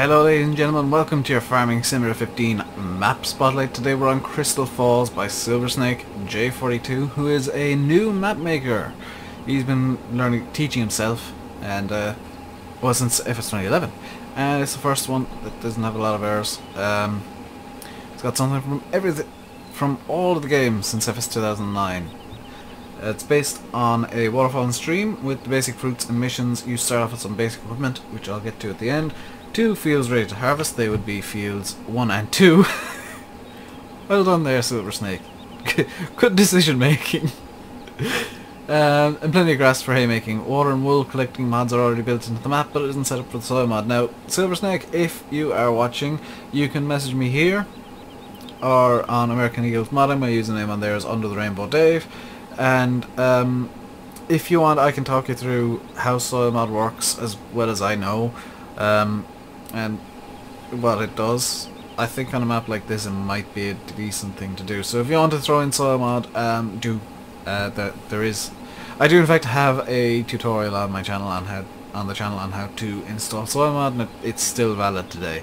Hello ladies and gentlemen, welcome to your Farming Simulator 15 map spotlight. Today we're on Crystal Falls by Silversnake J42, who is a new map maker. He's been teaching himself, and well, since FS 2011, and it's the first one that doesn't have a lot of errors. It's got something from all of the games since FS 2009. It's based on a waterfall and stream with the basic fruits and missions. You start off with some basic equipment, which I'll get to at the end. 2 fields ready to harvest. They would be fields 1 and 2. Well done there, Silversnake. Good decision making. And plenty of grass for haymaking. Water and wool collecting mods are already built into the map, but it isn't set up for the soil mod. Now, Silversnake, if you are watching, you can message me here or on American Eagles Modding. My username on there is Under the Rainbow Dave. And if you want, I can talk you through how soil mod works as well as I know. And what it does. I think on a map like this it might be a decent thing to do. So if you want to throw in soil mod, do. There is. I do in fact have a tutorial on my channel on how to install soil mod, and it's still valid today.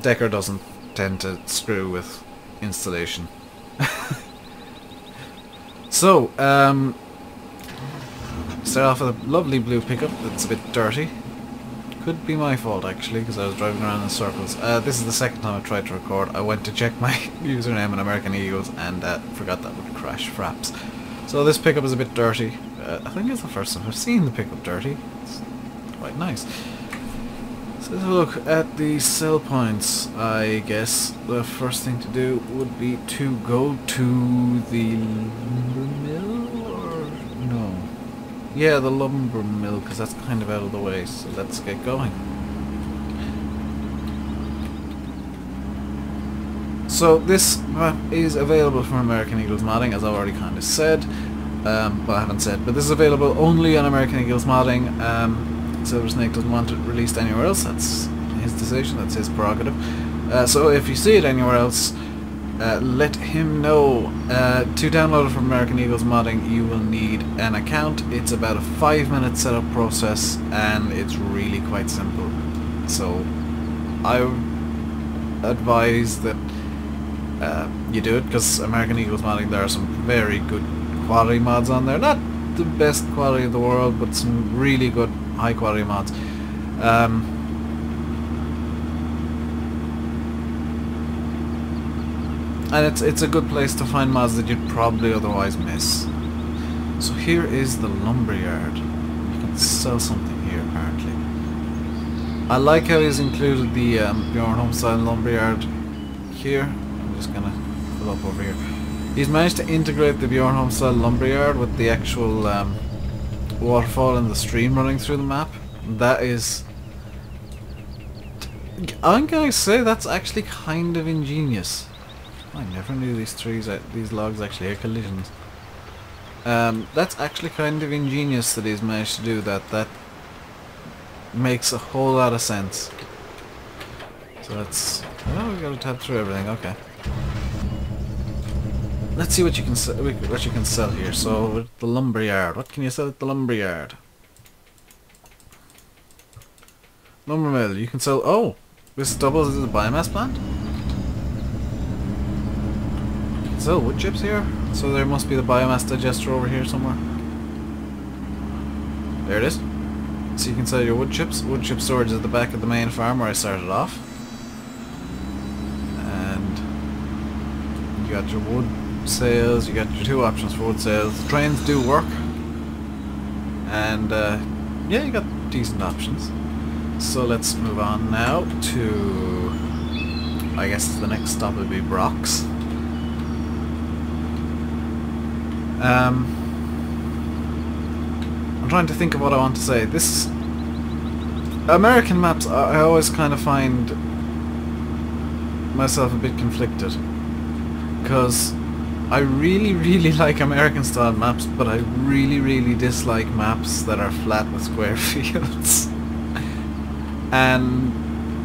Decker doesn't tend to screw with installation. So start off with a lovely blue pickup that's a bit dirty. Could be my fault actually, because I was driving around in circles. This is the second time I tried to record. I went to check my username in American Eagles and forgot that would crash fraps. So this pickup is a bit dirty. I think it's the first time I've seen the pickup dirty. It's quite nice. So let's look at the sell points. I guess the first thing to do would be to go to the mill, or no? Yeah, the lumber mill, because that's kind of out of the way, so let's get going. So this map is available from American Eagles Modding, as I've already kind of said, well I haven't said, but this is available only on American Eagles Modding. Silversnake doesn't want it released anywhere else. That's his decision, that's his prerogative. So if you see it anywhere else, let him know. To download it from American Eagles Modding, you will need an account. It's about a 5-minute setup process, and it's really quite simple. So I would advise that you do it, because American Eagles Modding, there are some very good quality mods on there. Not the best quality of the world, but some really good high quality mods. And it's a good place to find mods that you'd probably otherwise miss. So here is the lumberyard. You can sell something here apparently. I like how he's included the Bjorn Homestyle lumberyard here. I'm just gonna pull up over here. He's managed to integrate the Bjorn Homestyle lumberyard with the actual waterfall and the stream running through the map. That is, I'm gonna say that's actually kind of ingenious. I never knew these logs actually had collisions. That's actually kind of ingenious that he's managed to do that. That makes a whole lot of sense. So let's. Oh, we gotta tab through everything. Okay. Let's see what you can sell here. So with the lumberyard, what can you sell at the lumberyard? Lumber mill. You can sell. Oh, this doubles as a biomass plant. So wood chips here, so there must be the biomass digester over here somewhere. There it is. So you can sell your wood chips. Wood chip storage is at the back of the main farm where I started off. And you got your wood sales, you got your 2 options for wood sales. The trains do work. And yeah, you got decent options. So let's move on now to, I guess the next stop would be Brock's. I'm trying to think of what I want to say. This American maps, I always kind of find myself a bit conflicted, because I really like American style maps, but I really dislike maps that are flat with square fields. And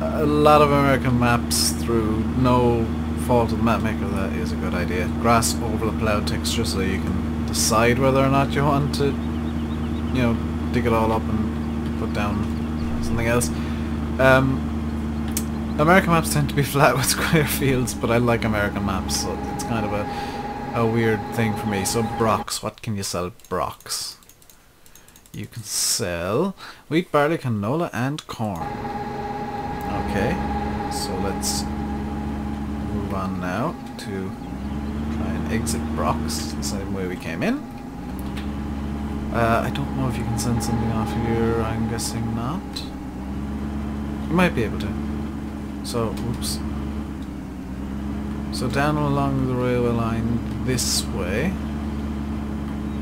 a lot of American maps, through no fault of the map maker, that is a good idea. Grass over the plough texture, so you can decide whether or not you want to, you know, dig it all up and put down something else. American maps tend to be flat with square fields, but I like American maps, so it's kind of a weird thing for me. So Brock's, what can you sell at Brock's? You can sell wheat, barley, canola and corn. Okay, so let's move on now to try and exit Brock's the same way we came in. I don't know if you can send something off here, I'm guessing not. You might be able to. So, oops. So down along the railway line this way,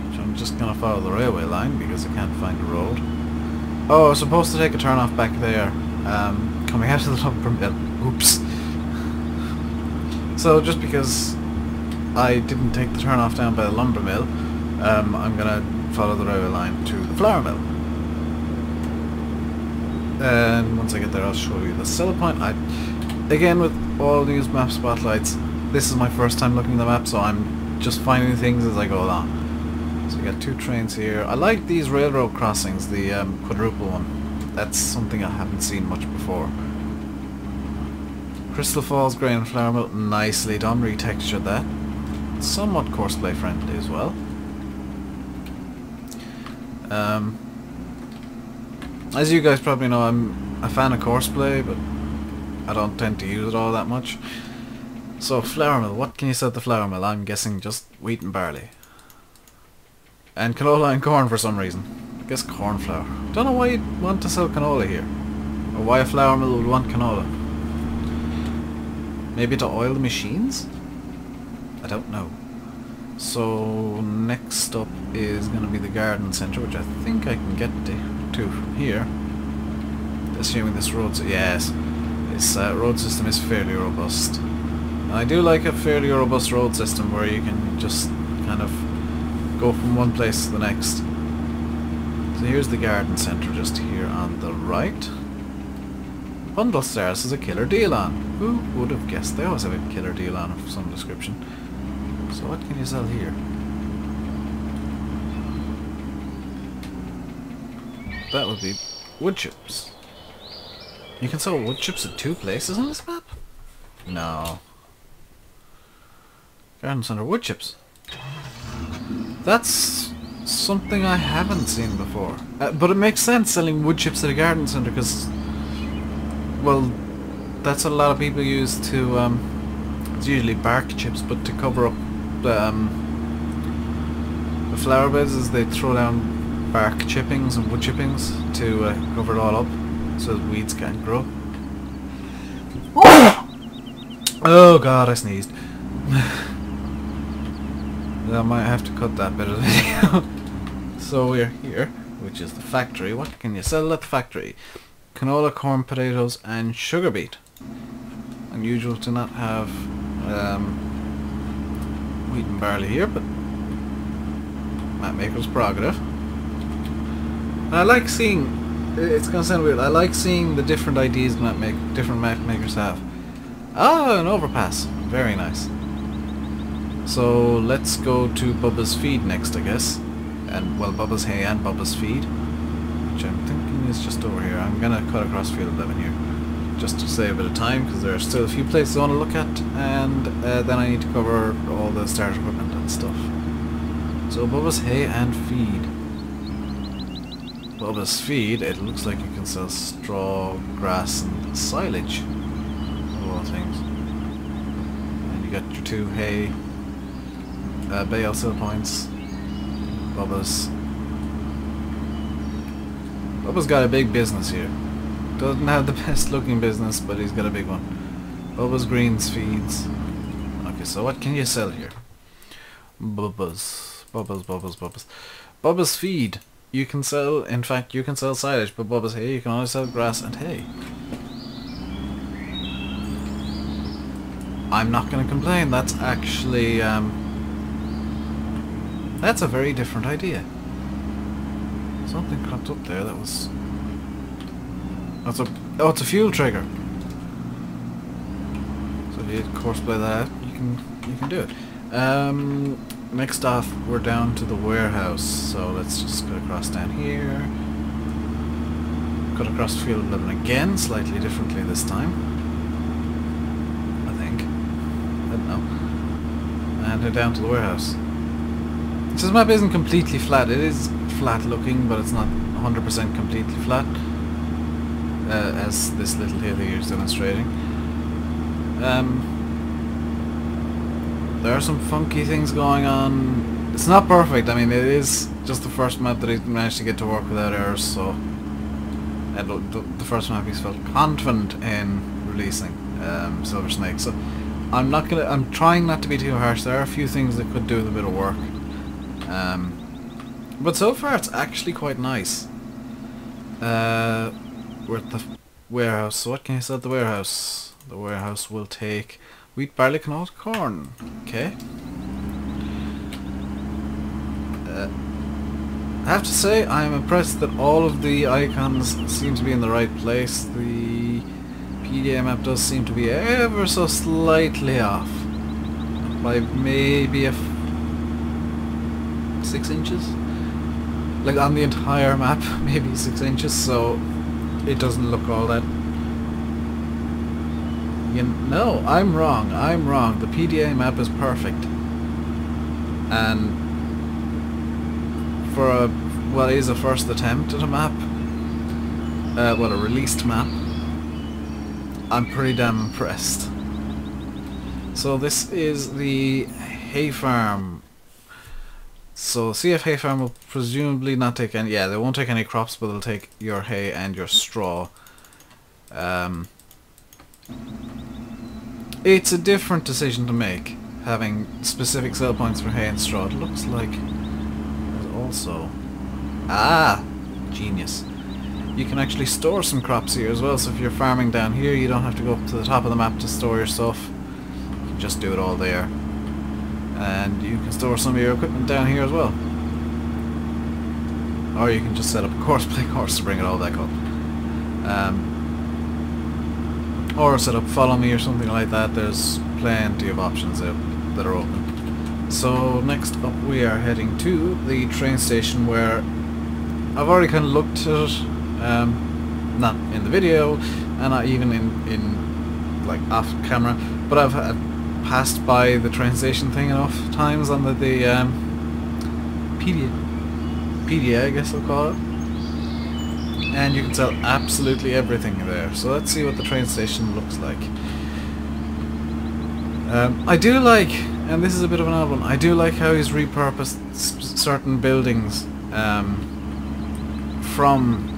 which I'm just gonna follow the railway line because I can't find a road. Oh, I was supposed to take a turn off back there, coming out of the lumber mill. Oops. So just because I didn't take the turn off down by the lumber mill, I'm gonna follow the railway line to the flour mill. And once I get there I'll show you the seller point. Again, with all these map spotlights, this is my first time looking at the map, so I'm just finding things as I go along. So we got 2 trains here. I like these railroad crossings, the quadruple one. That's something I haven't seen much before. Crystal Falls Grain and Flour Mill, nicely done, retextured that. Somewhat courseplay friendly as well. As you guys probably know, I'm a fan of courseplay, but I don't tend to use it all that much. So flour mill, what can you sell at the flour mill? I'm guessing just wheat and barley. And canola and corn for some reason. I guess corn flour. Don't know why you'd want to sell canola here. Or why a flour mill would want canola. Maybe to oil the machines? I don't know. So next up is going to be the garden centre, which I think I can get to from here. Assuming this road... yes. This road system is fairly robust. And I do like a fairly robust road system where you can just kind of go from one place to the next. So here's the garden centre just here on the right. Bundle Stars is a killer deal on. Who would have guessed? They always have a killer deal on of some description. So what can you sell here? That would be wood chips. You can sell wood chips at 2 places on this map? No. Garden Centre wood chips. That's something I haven't seen before. But it makes sense selling wood chips at a garden centre because, well, that's what a lot of people use to, it's usually bark chips, but to cover up the flower beds is they throw down bark chippings and wood chippings to cover it all up so that weeds can't grow. Oh god, I sneezed. I might have to cut that bit of the video. So we're here, which is the factory. What can you sell at the factory? Canola, corn, potatoes and sugar beet. Unusual to not have wheat and barley here, but Mapmaker's prerogative. And I like seeing, it's gonna sound weird, I like seeing the different ideas different map makers have. Ah, an overpass. Very nice. So let's go to Bubba's Feed next, I guess. And, well, Bubba's Hay and Bubba's Feed, which I'm thinking is just over here. I'm gonna cut across Field 11 here, just to save a bit of time, because there are still a few places I want to look at, and then I need to cover all the starter equipment and stuff. So Bubba's Hay and Feed. Bubba's Feed, it looks like you can sell straw, grass and silage, of all things. And you got your 2 hay, bale sell points. Bubba's got a big business here. Doesn't have the best looking business, but he's got a big one. Bubba's Greens Feeds. Okay, so what can you sell here? Bubba's Feed. You can sell, in fact, you can sell silage, but Bubba's Hay, you can only sell grass and hay. I'm not going to complain. That's actually, that's a very different idea. Something cropped up there that was... That's a... Oh, it's a fuel trigger. So if you courseplay that, you can do it. Next off, we're down to the warehouse. So let's just go across down here. cut across the field of 11 again, slightly differently this time. I think. I don't know. And head down to the warehouse. So this map isn't completely flat. It is flat looking, but it's not 100% completely flat. As this little hill here is demonstrating. There are some funky things going on. It's not perfect. I mean, it is just the first map that he managed to get to work without errors, so the first map he's felt confident in releasing, Silver Snake. So I'm trying not to be too harsh. There are a few things that could do with a bit of work, but so far it's actually quite nice. We're at the warehouse. So what can you sell at the warehouse? The warehouse will take wheat, barley, canola, corn. Okay. I have to say I'm impressed that all of the icons seem to be in the right place. The PDA map does seem to be ever so slightly off. By maybe 6 inches? Like on the entire map, maybe 6 inches, so it doesn't look all that... No, I'm wrong. The PDA map is perfect. And for what is a first attempt at a map, well, a released map, I'm pretty damn impressed. So this is the hay farm. So CF Hay Farm will presumably not take any... Yeah, they won't take any crops, but they'll take your hay and your straw. It's a different decision to make, having specific sell points for hay and straw. It looks like there's also... Ah! Genius. You can actually store some crops here as well, so if you're farming down here, you don't have to go up to the top of the map to store your stuff. You can just do it all there. And you can store some of your equipment down here as well. Or you can just set up a play course to bring it all back up. Or set up follow me or something like that. There's plenty of options there that are open. So next up we are heading to the train station, where I've already kind of looked at it, not in the video and not even in like off camera, but I've passed by the train station thing enough times on the PDA, I guess I'll call it. And you can sell absolutely everything there. So let's see what the train station looks like. I do like, and this is a bit of an odd one, I do like how he's repurposed certain buildings from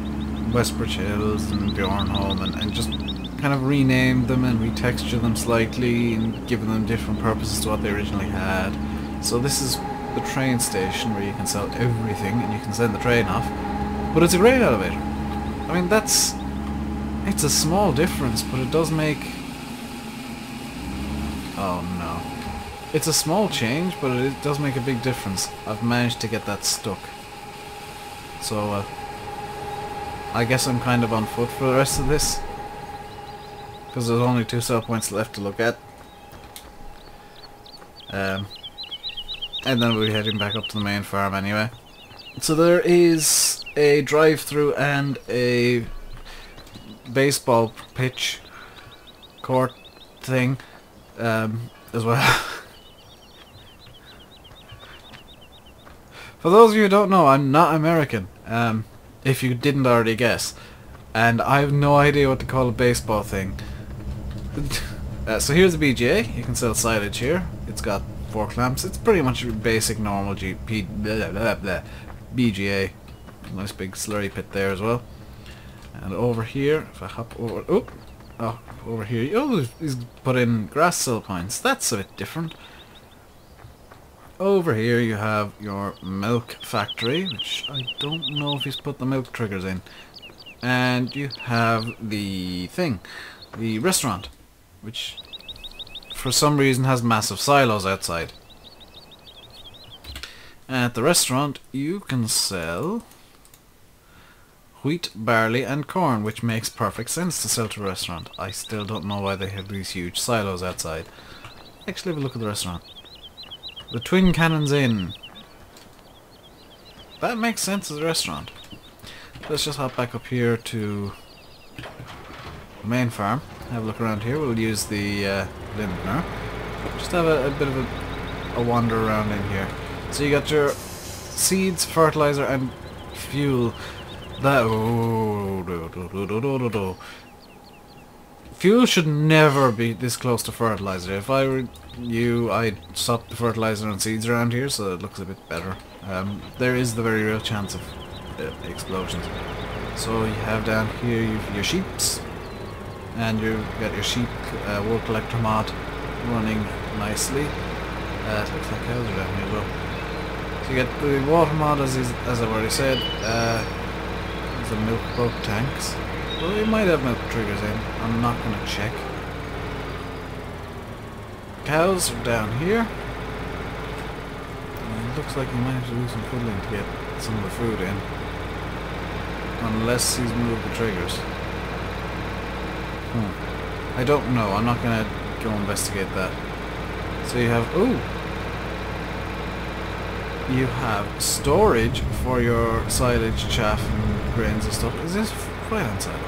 Westbridge Hills and Bjornholm and just kind of renamed them and retexture them slightly and given them different purposes to what they originally had. So this is the train station where you can sell everything and you can send the train off. But it's a great elevator. I mean, it's a small difference, but it does make... Oh no. It's a small change, but it does make a big difference. I've managed to get that stuck. So, I guess I'm kind of on foot for the rest of this, because there's only 2 sell points left to look at. And then we'll be heading back up to the main farm anyway. So there is a drive-through and a baseball pitch court thing as well. For those of you who don't know, I'm not American, if you didn't already guess, and I have no idea what to call a baseball thing. So here's the BGA. You can sell silage here. It's got 4 clamps. It's pretty much a basic normal BGA. Nice big slurry pit there as well. And over here, if I hop over, over here, he's put in grass sell points. That's a bit different. Over here you have your milk factory, which I don't know if he's put the milk triggers in. And you have the thing, the restaurant, which for some reason has massive silos outside. At the restaurant you can sell wheat, barley and corn, which makes perfect sense to sell to a restaurant. I still don't know why they have these huge silos outside. Actually, have a look at the restaurant. The Twin Cannons Inn. That makes sense as a restaurant. Let's just hop back up here to the main farm. Have a look around here. We'll use the Lindner. Just have a bit of a wander around in here. So you got your seeds, fertilizer, and fuel. Fuel should never be this close to fertilizer. If I were you, I'd stop the fertilizer and seeds around here so it looks a bit better. There is the very real chance of explosions. So you have down here your sheeps, and you've got your sheep wool collector mod running nicely. It looks like cows are down here as well. So you get the water mod, as I've already said. There's the milk boat tanks. Well, they might have milk triggers in. I'm not going to check. Cows are down here. It looks like you might have to do some fiddling to get some of the food in. Unless he's moved the triggers. I don't know. I'm not going to go investigate that. So you have... ooh! You have storage for your silage, chaff, and grains and stuff. Is this Fryland silo?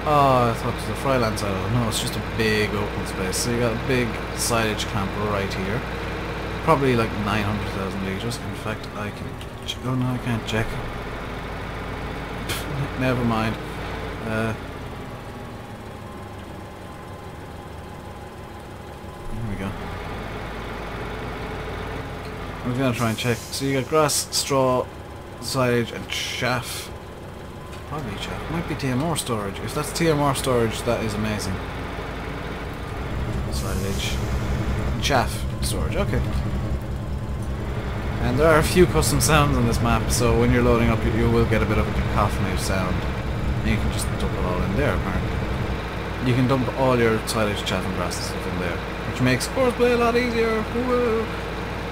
Oh, I thought it was a Fryland silo. No, it's just a big open space. So you got a big silage camper right here. Probably like 900,000 litres. In fact, I can... oh no, I can't check. Never mind. Here we go. I'm gonna try and check. So you got grass, straw, silage, and chaff. Probably chaff. Might be TMR storage. If that's TMR storage, that is amazing. Silage. Chaff storage. Okay. And there are a few custom sounds on this map, so when you're loading up, you will get a bit of a cacophony sound. And you can just dump it all in there, apparently. You can dump all your silage, chaff, and grass and stuff in there, which makes horseplay a lot easier. Woo!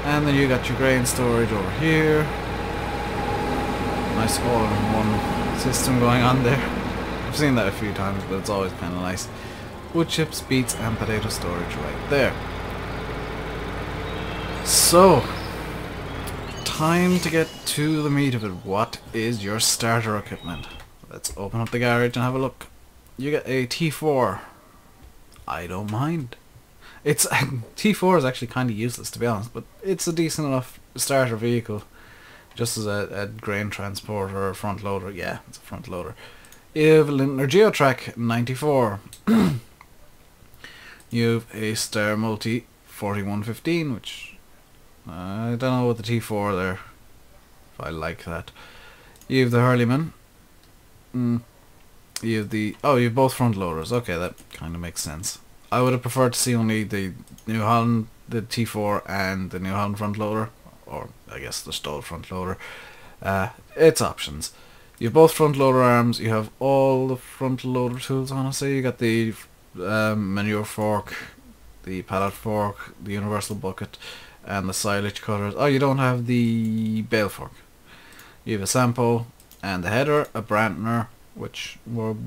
And then you got your grain storage over here. Nice all-in-one system going on there. I've seen that a few times, but it's always kind of nice. Wood chips, beets, and potato storage right there. So, time to get to the meat of it. What is your starter equipment? Let's open up the garage and have a look. You get a T4. I don't mind. It's T4 is actually kind of useless, to be honest, but it's a decent enough starter vehicle, just as a grain transporter or a front loader. Yeah, it's a front loader. You have a Lindner Geotrack 94. You have a Star Multi 4115, which I don't know what the T4 there. If I like that. You have the Hurleyman. You have the... oh, you have both front loaders. Okay, that kind of makes sense. I would have preferred to see only the New Holland, the T4, and the New Holland front loader, or I guess the Stoll front loader. It's options. You have both front loader arms. You have all the front loader tools. Honestly, you got the manure fork, the pallet fork, the universal bucket, and the silage cutters. Oh, you don't have the bale fork. You have a Sampo and the header, a Brantner, which would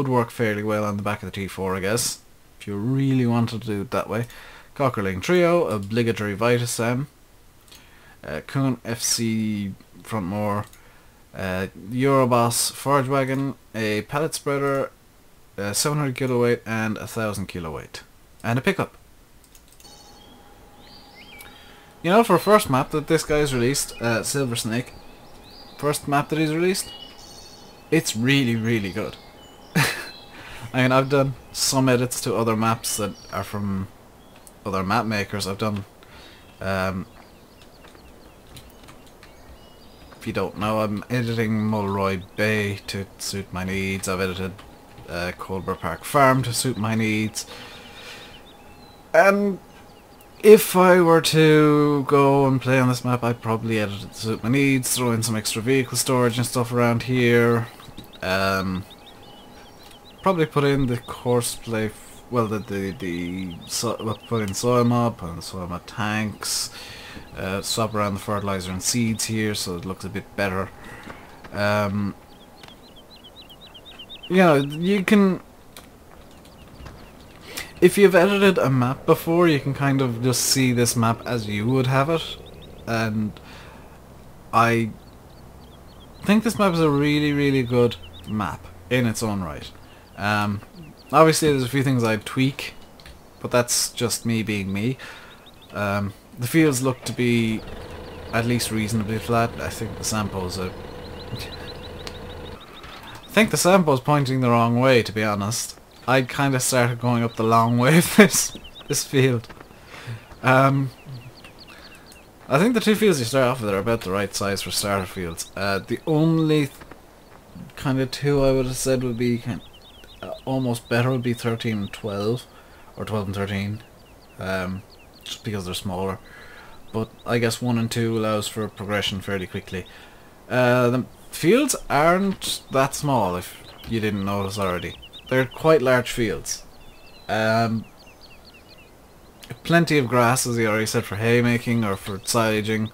work fairly well on the back of the T4, I guess, if you really wanted to do it that way. Cockerling Trio, obligatory Vitus M, Kuhn FC front mower, Euroboss forage wagon, a pallet spreader, 700 kilo weight and 1000 kilo weight, and a pickup. You know, for a first map that this guy's released, Silver Snake, first map that he's released, it's really, really good. I mean, I've done some edits to other maps that are from other map makers. I've done, if you don't know, I'm editing Mulroy Bay to suit my needs. I've edited Colbert Park Farm to suit my needs. And if I were to go and play on this map, I'd probably edit it to suit my needs, throw in some extra vehicle storage and stuff around here. Probably put in the horseplay, put in soil mob, put in the soil mob tanks, swap around the fertilizer and seeds here so it looks a bit better. You know, you can... if you've edited a map before, you can kind of just see this map as you would have it, and I think this map is a really, really good map in its own right. Obviously there's a few things I'd tweak, but that's just me being me. The fields look to be at least reasonably flat. I think the Sampo's pointing the wrong way, to be honest. I kind of started going up the long way of this field. I think the two fields you start off with are about the right size for starter fields. The only kind of two I would have said would be almost better would be 13 and 12, or 12 and 13, just because they're smaller. But I guess 1 and 2 allows for progression fairly quickly. The fields aren't that small, if you didn't notice already. They're quite large fields. Plenty of grass, as he already said, for haymaking or for silaging,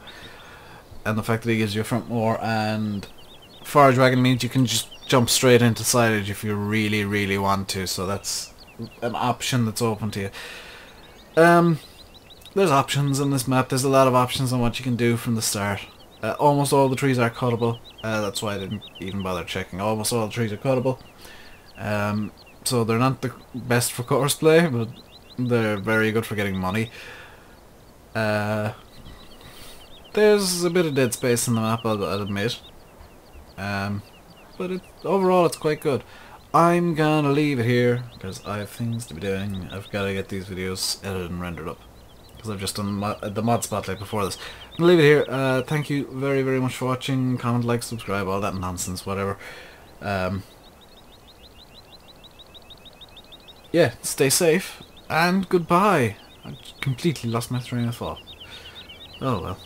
and the fact that he gives you a front mower and forage wagon means you can just jump straight into silage if you really, really want to, so that's an option that's open to you. There's options in this map. There's a lot of options on what you can do from the start. Almost all the trees are cuttable. That's why I didn't even bother checking. Almost all the trees are cuttable. So they're not the best for course play, but they're very good for getting money. There's a bit of dead space in the map, I'll admit. But overall it's quite good. I'm gonna leave it here because I have things to be doing. I've got to get these videos edited and rendered up, because I've just done the mod spotlight before this. I'm gonna leave it here. Thank you very, very much for watching. Comment, like, subscribe, all that nonsense, whatever. Yeah, stay safe, and goodbye. I completely lost my train of thought. Oh well.